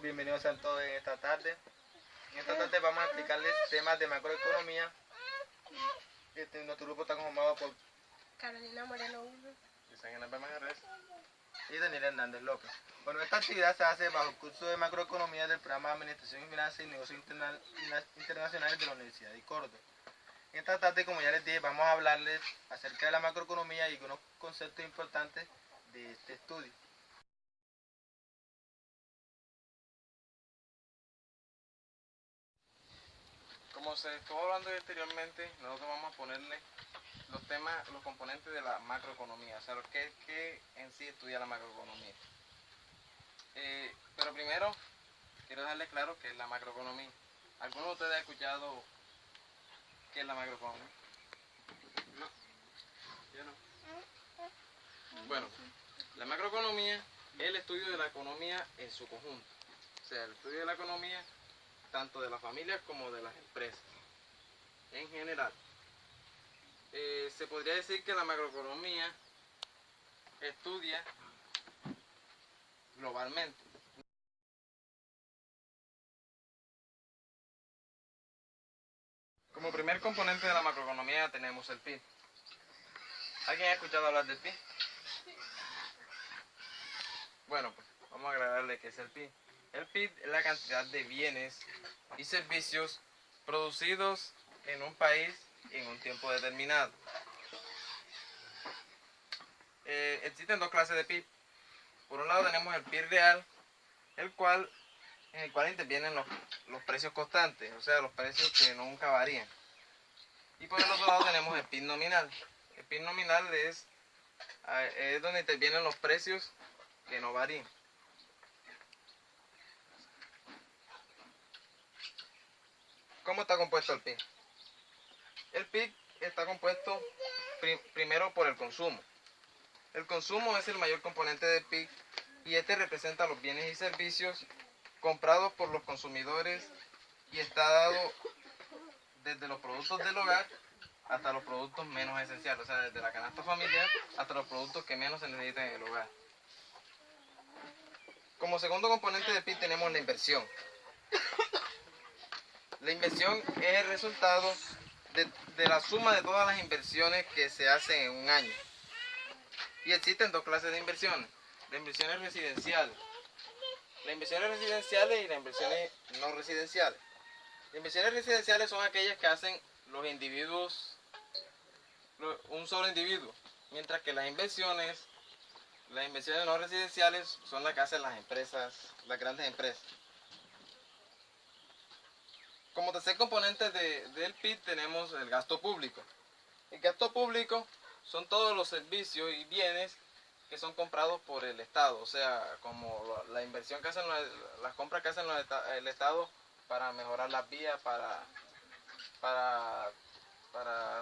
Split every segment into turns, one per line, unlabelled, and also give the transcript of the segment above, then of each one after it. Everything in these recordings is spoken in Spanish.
todos, bienvenidos a todos en esta tarde. En esta tarde vamos a explicarles temas de macroeconomía. Nuestro grupo está conformado por
Carolina Moreno
y Daniel Hernández López. Bueno, esta actividad se hace bajo el curso de macroeconomía del programa de Administración y Finanzas y Negocios Internacionales de la Universidad de Córdoba. En esta tarde, como ya les dije, vamos a hablarles acerca de la macroeconomía y unos conceptos importantes de este estudio.
Como se estuvo hablando anteriormente, nosotros vamos a ponerle los temas, los componentes de la macroeconomía, o sea, qué en sí estudia la macroeconomía. Pero primero, quiero dejarles claro qué es la macroeconomía. ¿Alguno de ustedes ha escuchado qué es la macroeconomía? No, yo no. Bueno, la macroeconomía es el estudio de la economía en su conjunto, o sea, el estudio de la economía tanto de las familias como de las empresas en general. Se podría decir que la macroeconomía estudia globalmente. Como primer componente de la macroeconomía tenemos el PIB. ¿Alguien ha escuchado hablar del PIB? Bueno, pues vamos a aclararle qué es el PIB. El PIB es la cantidad de bienes y servicios producidos en un país en un tiempo determinado. Existen dos clases de PIB. Por un lado tenemos el PIB real, en el cual intervienen los precios constantes, o sea, los precios que nunca varían. Y por el otro lado tenemos el PIB nominal. El PIB nominal es donde intervienen los precios que no varían. ¿Cómo está compuesto el PIB? El PIB está compuesto primero por el consumo. El consumo es el mayor componente del PIB y este representa los bienes y servicios comprados por los consumidores y está dado desde los productos del hogar hasta los productos menos esenciales, o sea, desde la canasta familiar hasta los productos que menos se necesitan en el hogar. Como segundo componente del PIB tenemos la inversión. La inversión es el resultado de la suma de todas las inversiones que se hacen en un año. Y existen dos clases de inversiones. Las inversiones residenciales. Las inversiones residenciales y las inversiones no residenciales. Las inversiones residenciales son aquellas que hacen los individuos, un solo individuo. Mientras que las inversiones no residenciales son las que hacen las empresas, las grandes empresas. Como tercer componente del PIB tenemos el gasto público. El gasto público son todos los servicios y bienes que son comprados por el Estado, o sea, como la inversión que hacen, las compras que hacen el Estado para mejorar las vías, para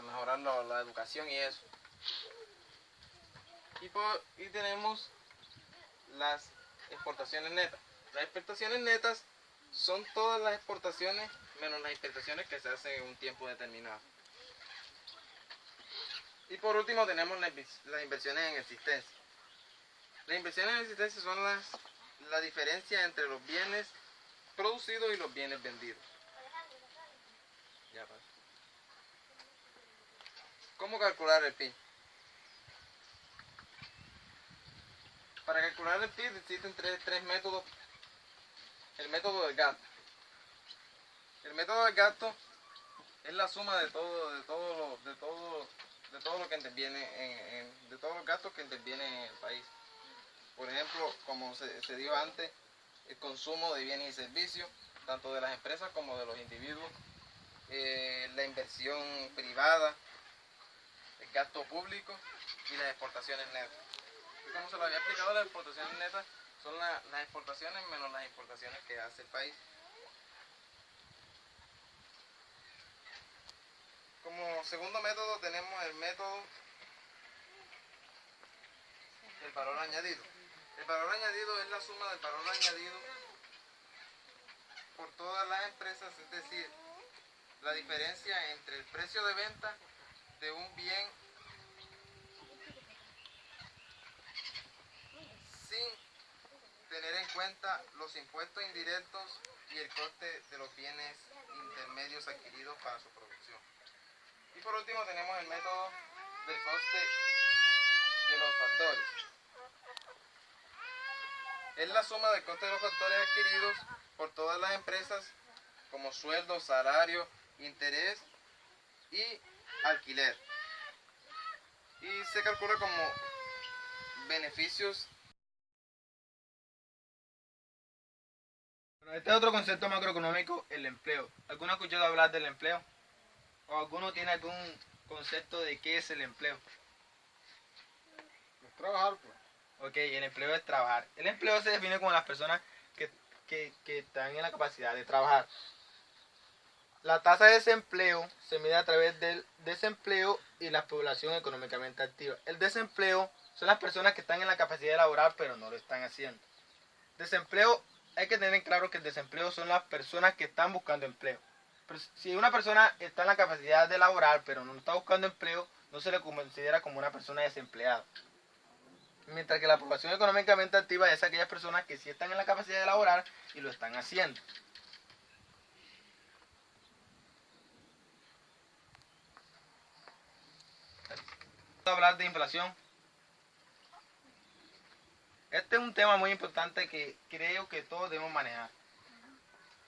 mejorar la educación y eso. Y tenemos las exportaciones netas. Las exportaciones netas son todas las exportaciones menos las importaciones que se hacen en un tiempo determinado. Y por último tenemos las inversiones en existencia. Las inversiones en existencia son la diferencia entre los bienes producidos y los bienes vendidos. ¿Cómo calcular el PIB? Para calcular el PIB existen tres métodos. El método del gasto. El método del gasto es la suma de todos los gastos que intervienen en el país. Por ejemplo, como se dijo antes, el consumo de bienes y servicios, tanto de las empresas como de los individuos, la inversión privada, el gasto público y las exportaciones netas. Y como se lo había explicado, las exportaciones netas son las exportaciones menos las importaciones que hace el país. Como segundo método tenemos el método del valor añadido. El valor añadido es la suma del valor añadido por todas las empresas, es decir, la diferencia entre el precio de venta de un bien sin tener en cuenta los impuestos indirectos y el coste de los bienes intermedios adquiridos para su producción. Y por último tenemos el método del coste de los factores. Es la suma del coste de los factores adquiridos por todas las empresas como sueldo, salario, interés y alquiler. Y se calcula como beneficios.
Bueno, este es otro concepto macroeconómico, el empleo. ¿Alguno ha escuchado hablar del empleo? ¿O alguno tiene algún concepto de qué es el empleo?
Es trabajar, pues.
Ok, el empleo es trabajar. El empleo se define como las personas que están en la capacidad de trabajar. La tasa de desempleo se mide a través del desempleo y la población económicamente activa. El desempleo son las personas que están en la capacidad de laborar pero no lo están haciendo. Desempleo, hay que tener claro que el desempleo son las personas que están buscando empleo. Pero si una persona está en la capacidad de laborar pero no está buscando empleo, no se le considera como una persona desempleada. Mientras que la población económicamente activa es aquellas personas que sí están en la capacidad de laborar y lo están haciendo. Vamos a hablar de inflación. Este es un tema muy importante que creo que todos debemos manejar.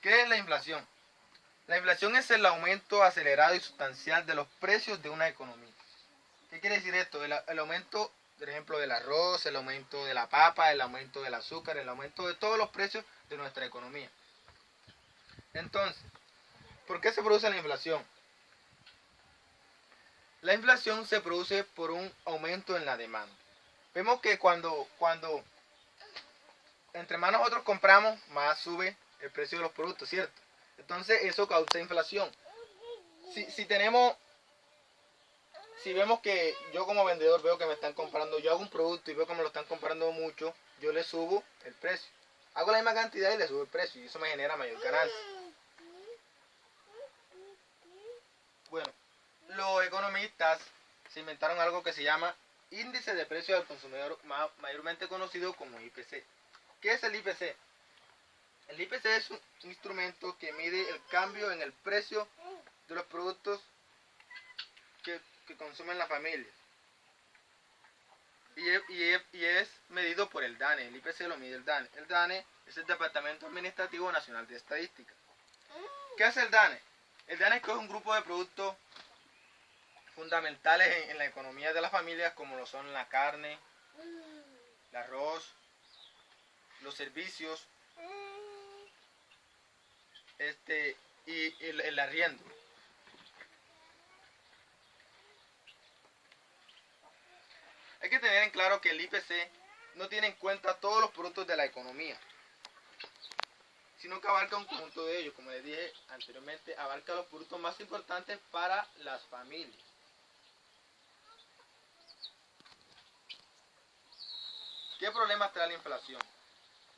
¿Qué es la inflación? La inflación es el aumento acelerado y sustancial de los precios de una economía. ¿Qué quiere decir esto? El aumento, por ejemplo, del arroz, el aumento de la papa, el aumento del azúcar, el aumento de todos los precios de nuestra economía. Entonces, ¿por qué se produce la inflación? La inflación se produce por un aumento en la demanda. Vemos que cuando entre más nosotros compramos, más sube el precio de los productos, ¿cierto? Entonces eso causa inflación. Si vemos que yo como vendedor veo que me están comprando, yo hago un producto y veo que me lo están comprando mucho, yo le subo el precio. Hago la misma cantidad y le subo el precio y eso me genera mayor ganancia. Bueno, los economistas se inventaron algo que se llama índice de precio del consumidor, mayormente conocido como IPC. ¿Qué es el IPC? El IPC es un instrumento que mide el cambio en el precio de los productos que consumen la familia. Y es medido por el DANE. El IPC lo mide el DANE. El DANE es el Departamento Administrativo Nacional de Estadística. ¿Qué hace el DANE? El DANE es un grupo de productos fundamentales en la economía de las familias, como lo son la carne, el arroz, los servicios, y el arriendo. Hay que tener en claro que el IPC no tiene en cuenta todos los productos de la economía, sino que abarca un conjunto de ellos. Como les dije anteriormente, abarca los productos más importantes para las familias. ¿Qué problemas trae la inflación?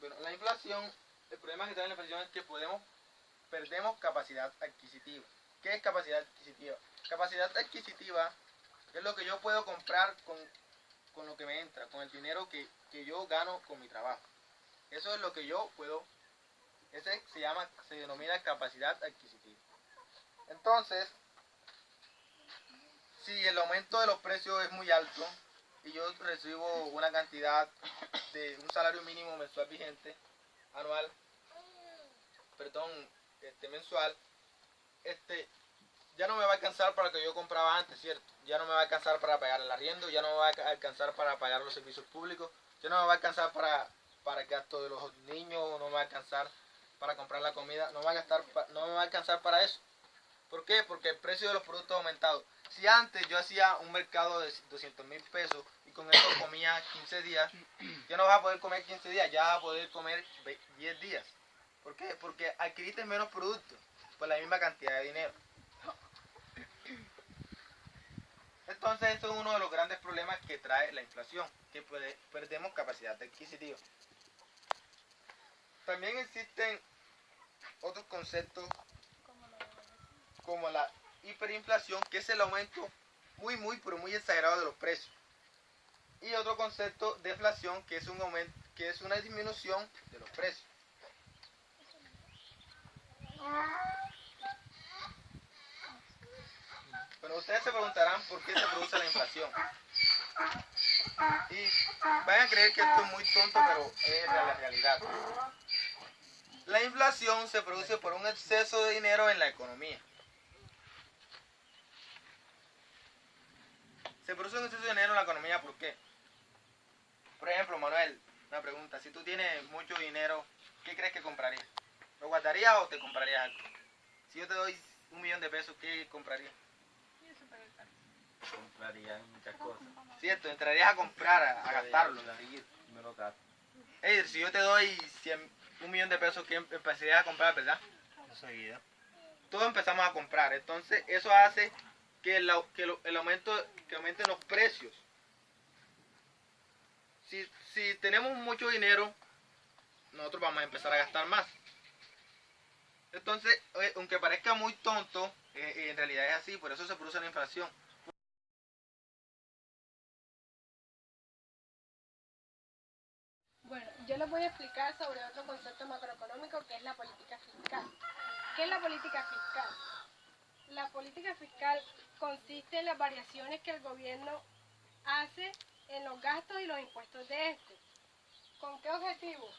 Bueno, la inflación, el problema que trae la inflación es que perdemos capacidad adquisitiva. ¿Qué es capacidad adquisitiva? Capacidad adquisitiva es lo que yo puedo comprar con lo que me entra, con el dinero que yo gano con mi trabajo. Eso es lo que yo puedo, se denomina capacidad adquisitiva. Entonces, si el aumento de los precios es muy alto y yo recibo una cantidad de un salario mínimo mensual vigente, mensual, ya no me va a alcanzar para lo que yo compraba antes, ¿cierto? Ya no me va a alcanzar para pagar el arriendo, ya no me va a alcanzar para pagar los servicios públicos, ya no me va a alcanzar para el gasto de los niños, no me va a alcanzar para comprar la comida, no me va a alcanzar para eso. ¿Por qué? Porque el precio de los productos ha aumentado. Si antes yo hacía un mercado de 200.000 pesos y con eso comía 15 días, ya no vas a poder comer 15 días, ya vas a poder comer 10 días. ¿Por qué? Porque adquiriste menos productos por la misma cantidad de dinero. Entonces, esto es uno de los grandes problemas que trae la inflación, que perdemos capacidad adquisitiva. También existen otros conceptos como la hiperinflación, que es el aumento pero muy exagerado de los precios. Y otro concepto, deflación, que es un aumento, que es una disminución de los precios. Bueno, ustedes se preguntarán por qué se produce la inflación. Y van a creer que esto es muy tonto, pero es la realidad. La inflación se produce por un exceso de dinero en la economía. Se produce un exceso de dinero en la economía, ¿por qué? Por ejemplo, Manuel, una pregunta. Si tú tienes mucho dinero, ¿qué crees que comprarías? ¿Lo guardarías o te comprarías algo? Si yo te doy 1.000.000 de pesos, ¿qué comprarías?
Compraría muchas cosas.
Cierto, entrarías a comprar, a gastarlo, a seguir.
Me lo gasto.
Ey, si yo te doy 1.000.000 de pesos, ¿qué empezarías a comprar, verdad?
Enseguida.
Todos empezamos a comprar. Entonces, eso hace que el aumento, que aumenten los precios. Si tenemos mucho dinero, nosotros vamos a empezar a gastar más. Entonces, aunque parezca muy tonto, en realidad es así, por eso se produce la inflación.
Bueno, yo les voy a explicar sobre otro concepto macroeconómico que es la política fiscal. ¿Qué es la política fiscal? La política fiscal consiste en las variaciones que el gobierno hace en los gastos y los impuestos de este. ¿Con qué objetivo?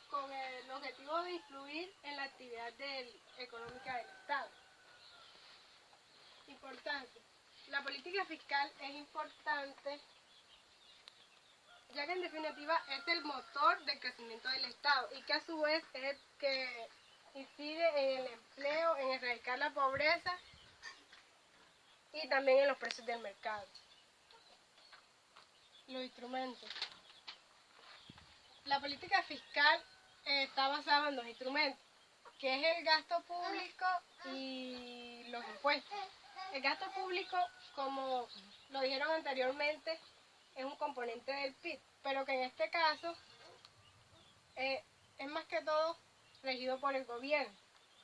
Con el objetivo de influir en la actividad económica del Estado. Importante. La política fiscal es importante ya que en definitiva es el motor del crecimiento del Estado y que a su vez es el que incide en el empleo, en erradicar la pobreza y también en los precios del mercado. Los instrumentos. La política fiscal está basada en dos instrumentos, que es el gasto público y los impuestos. El gasto público, como lo dijeron anteriormente, es un componente del PIB, pero que en este caso es más que todo regido por el gobierno.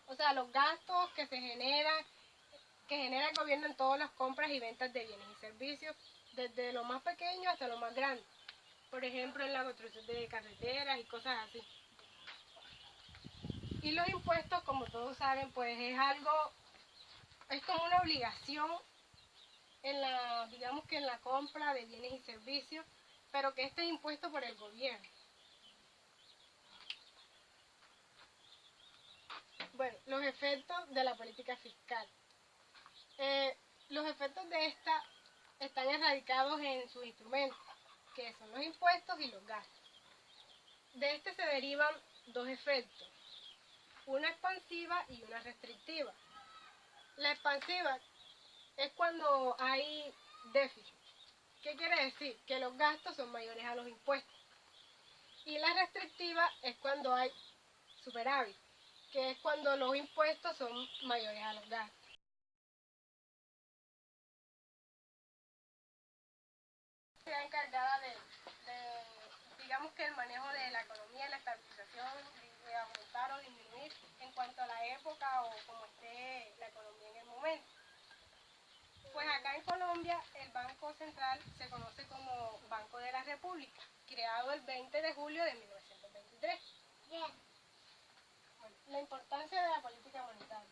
O sea, los gastos que genera el gobierno en todas las compras y ventas de bienes y servicios, desde lo más pequeño hasta lo más grande. Por ejemplo, en la construcción de carreteras y cosas así. Y los impuestos, como todos saben, pues es como una obligación digamos que en la compra de bienes y servicios, pero que este es impuesto por el gobierno. Bueno, los efectos de la política fiscal. Los efectos de esta están erradicados en sus instrumentos, que son los impuestos y los gastos. De este se derivan dos efectos, una expansiva y una restrictiva. La expansiva es cuando hay déficit. ¿Qué quiere decir? Que los gastos son mayores a los impuestos. Y la restrictiva es cuando hay superávit, que es cuando los impuestos son mayores a los gastos. La encargada digamos que el manejo de la economía, la estabilización, de aumentar o disminuir en cuanto a la época o como esté la economía en el momento. Pues acá en Colombia el Banco Central se conoce como Banco de la República, creado el 20 de julio de 1923. Bueno, la importancia de la política monetaria.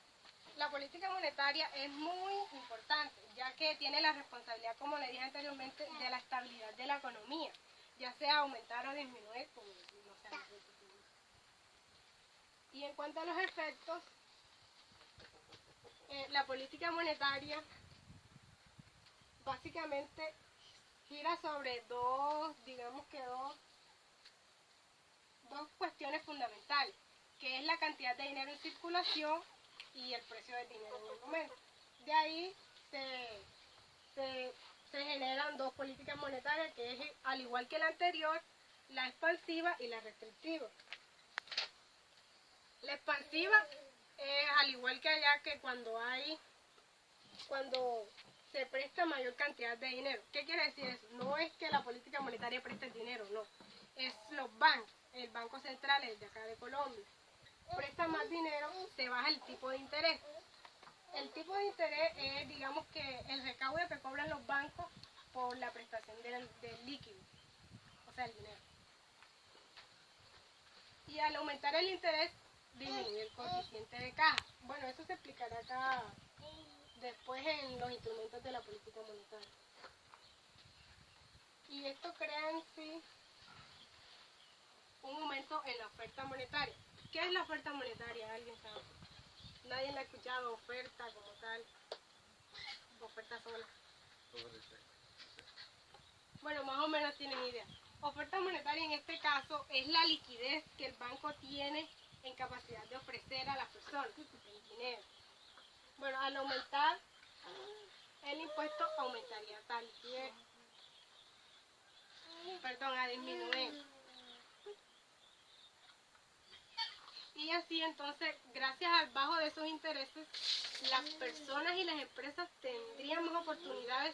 La política monetaria es muy importante, ya que tiene la responsabilidad, como le dije anteriormente, de la estabilidad de la economía, ya sea aumentar o disminuir, como no sea. Y en cuanto a los efectos, la política monetaria básicamente gira sobre dos cuestiones fundamentales, que es la cantidad de dinero en circulación y el precio del dinero en el momento. De ahí se generan dos políticas monetarias, que es, al igual que la anterior, la expansiva y la restrictiva. La expansiva es al igual que allá, que cuando se presta mayor cantidad de dinero. ¿Qué quiere decir eso? No es que la política monetaria preste el dinero, no. Es los bancos, el Banco Central, el de acá de Colombia. Presta más dinero, se baja el tipo de interés. El tipo de interés es, digamos que el recaudo que cobran los bancos por la prestación del líquido. O o sea, el dinero. Y al aumentar el interés, disminuye el coeficiente de caja. Bueno, eso se explicará acá después en los instrumentos de la política monetaria. Y esto crea en sí un aumento en la oferta monetaria. ¿Qué es la oferta monetaria? ¿Alguien sabe? Nadie la ha escuchado, oferta como tal, oferta sola. Bueno, más o menos tienen idea. Oferta monetaria en este caso es la liquidez que el banco tiene en capacidad de ofrecer a las personas, el dinero. Bueno, al aumentar el impuesto aumentaría tal liquidez. Perdón, a disminuir. Y así entonces, gracias al bajo de esos intereses, las personas y las empresas tendrían más oportunidades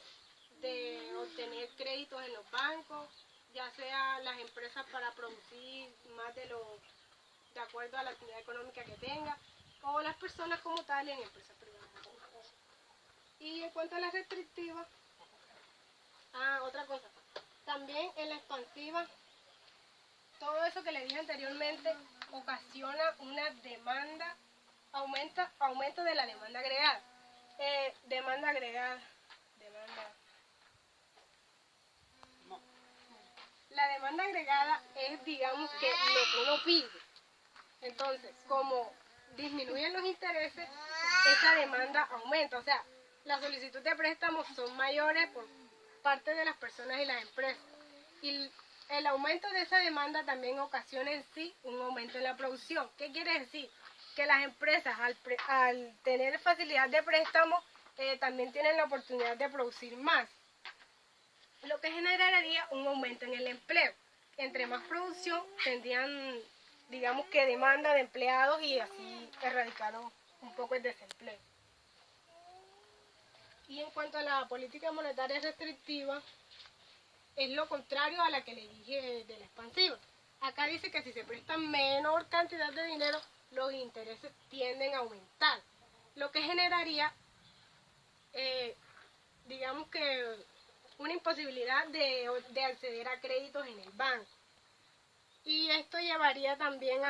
de obtener créditos en los bancos, ya sea las empresas para producir más de acuerdo a la actividad económica que tenga, o las personas como tal en empresas privadas. Y en cuanto a las restrictivas, otra cosa, también en la expansiva, todo eso que le dije anteriormente ocasiona una demanda, aumento de la demanda agregada. La demanda agregada es, digamos, que lo que uno pide. Entonces, como disminuyen los intereses, esa demanda aumenta. O sea, las solicitudes de préstamos son mayores por parte de las personas y las empresas. Y el aumento de esa demanda también ocasiona en sí un aumento en la producción. ¿Qué quiere decir? Que las empresas al tener facilidad de préstamo también tienen la oportunidad de producir más, lo que generaría un aumento en el empleo. Entre más producción tendrían, digamos que demanda de empleados y así erradicaron un poco el desempleo. Y en cuanto a la política monetaria restrictiva, es lo contrario a la que le dije de la expansiva. Acá dice que si se presta menor cantidad de dinero, los intereses tienden a aumentar, lo que generaría, digamos que, una imposibilidad de acceder a créditos en el banco. Y esto llevaría también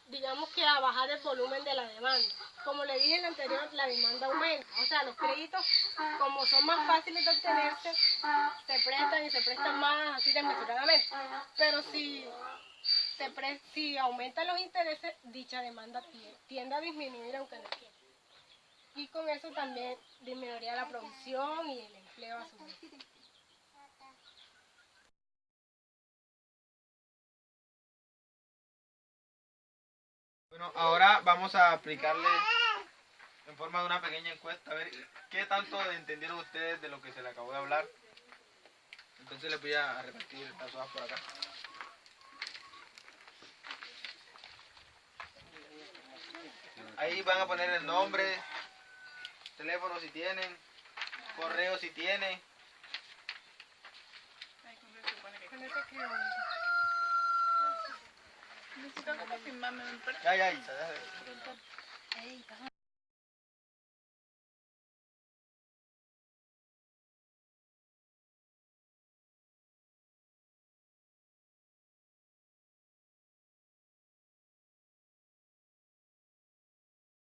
digamos que a bajar el volumen de la demanda. Como le dije en el anterior, la demanda aumenta. O sea, los créditos, como son más fáciles de obtenerse, se prestan más así desmesuradamente. Pero si aumentan los intereses, dicha demanda tiende a disminuir aunque no quiera. Y con eso también disminuiría la producción y el empleo a su vez.
Bueno, ahora vamos a aplicarle en forma de una pequeña encuesta, a ver qué tanto entendieron ustedes de lo que se le acabó de hablar. Entonces les voy a repetir estas hojas por acá. Ahí van a poner el nombre, teléfono si tienen, correo si tienen.
Necesito confirmarme.
Ya, Isa, déjame.